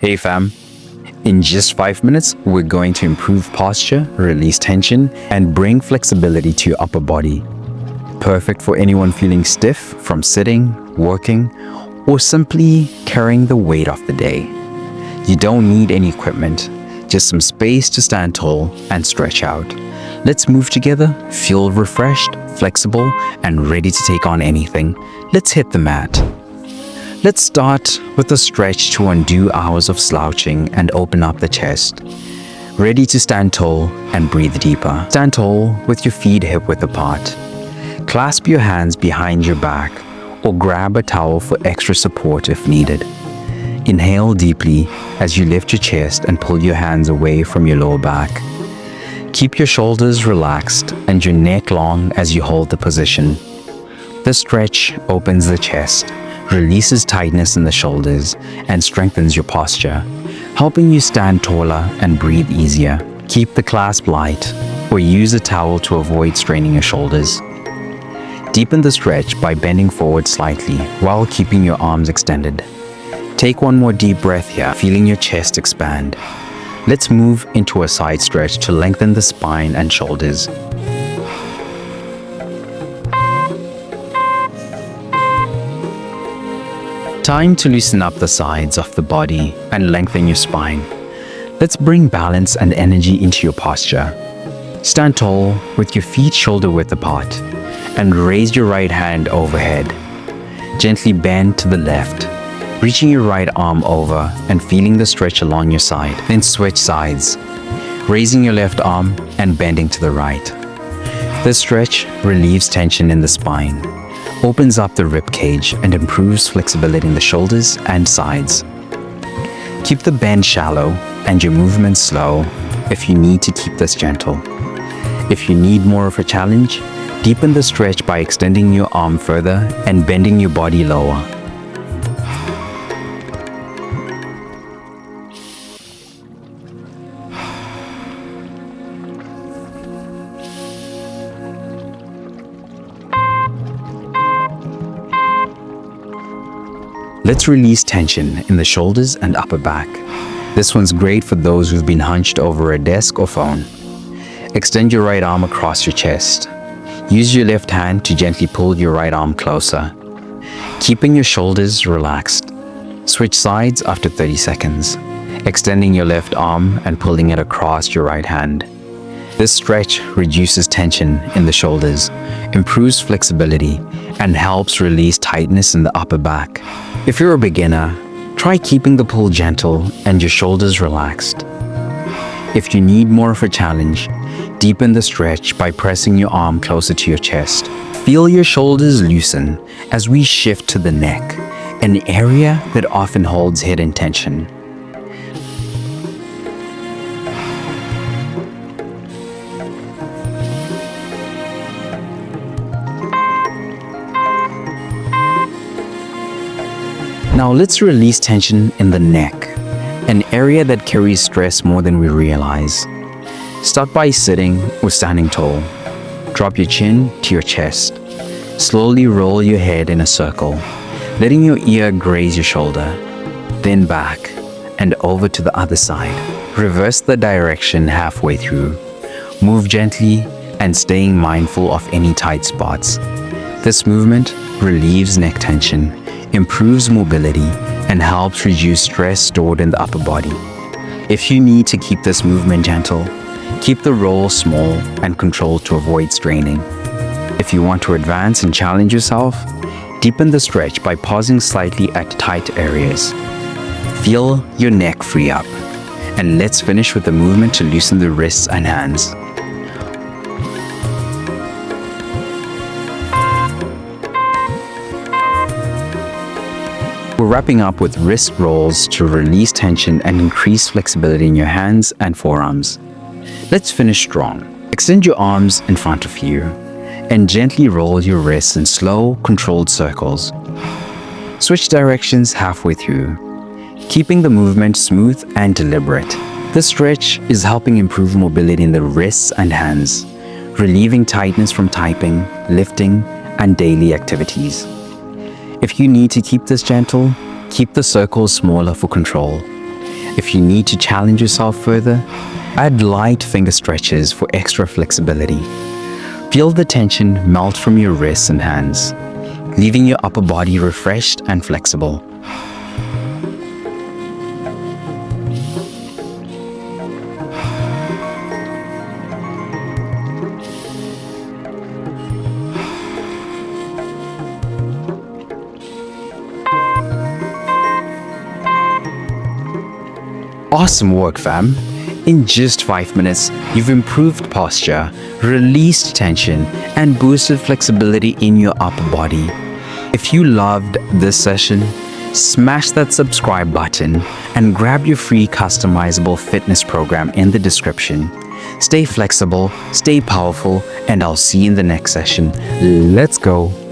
Hey fam, in just 5 minutes, we're going to improve posture, release tension, and bring flexibility to your upper body. Perfect for anyone feeling stiff from sitting, working, or simply carrying the weight of the day. You don't need any equipment, just some space to stand tall and stretch out. Let's move together, feel refreshed, flexible, and ready to take on anything. Let's hit the mat. Let's start with a stretch to undo hours of slouching and open up the chest. Ready to stand tall and breathe deeper. Stand tall with your feet hip-width apart. Clasp your hands behind your back or grab a towel for extra support if needed. Inhale deeply as you lift your chest and pull your hands away from your lower back. Keep your shoulders relaxed and your neck long as you hold the position. The stretch opens the chest, releases tightness in the shoulders, and strengthens your posture, helping you stand taller and breathe easier. Keep the clasp light, or use a towel to avoid straining your shoulders. Deepen the stretch by bending forward slightly while keeping your arms extended. Take one more deep breath here, feeling your chest expand. Let's move into a side stretch to lengthen the spine and shoulders. Time to loosen up the sides of the body and lengthen your spine. Let's bring balance and energy into your posture. Stand tall with your feet shoulder width apart and raise your right hand overhead. Gently bend to the left, reaching your right arm over and feeling the stretch along your side. Then switch sides, raising your left arm and bending to the right. This stretch relieves tension in the spine, opens up the rib cage, and improves flexibility in the shoulders and sides. Keep the bend shallow and your movements slow if you need to keep this gentle. If you need more of a challenge, deepen the stretch by extending your arm further and bending your body lower. Let's release tension in the shoulders and upper back. This one's great for those who've been hunched over a desk or phone. Extend your right arm across your chest. Use your left hand to gently pull your right arm closer, keeping your shoulders relaxed. Switch sides after 30 seconds, extending your left arm and pulling it across your right hand. This stretch reduces tension in the shoulders, improves flexibility, and helps release tightness in the upper back. If you're a beginner, try keeping the pull gentle and your shoulders relaxed. If you need more of a challenge, deepen the stretch by pressing your arm closer to your chest. Feel your shoulders loosen as we shift to the neck, an area that often holds hidden tension. Now let's release tension in the neck, an area that carries stress more than we realize. Start by sitting or standing tall. Drop your chin to your chest. Slowly roll your head in a circle, letting your ear graze your shoulder. Then back and over to the other side. Reverse the direction halfway through. Move gently and staying mindful of any tight spots. This movement relieves neck tension, improves mobility, and helps reduce stress stored in the upper body. If you need to keep this movement gentle, keep the roll small and controlled to avoid straining. If you want to advance and challenge yourself, deepen the stretch by pausing slightly at tight areas. Feel your neck free up. And let's finish with the movement to loosen the wrists and hands. We're wrapping up with wrist rolls to release tension and increase flexibility in your hands and forearms. Let's finish strong. Extend your arms in front of you and gently roll your wrists in slow, controlled circles. Switch directions halfway through, keeping the movement smooth and deliberate. This stretch is helping improve mobility in the wrists and hands, relieving tightness from typing, lifting, and daily activities. If you need to keep this gentle, keep the circles smaller for control. If you need to challenge yourself further, add light finger stretches for extra flexibility. Feel the tension melt from your wrists and hands, leaving your upper body refreshed and flexible. Awesome work, fam! In just 5 minutes, you've improved posture, released tension, and boosted flexibility in your upper body. If you loved this session, smash that subscribe button and grab your free customizable fitness program in the description. Stay flexible, stay powerful, and I'll see you in the next session. Let's go!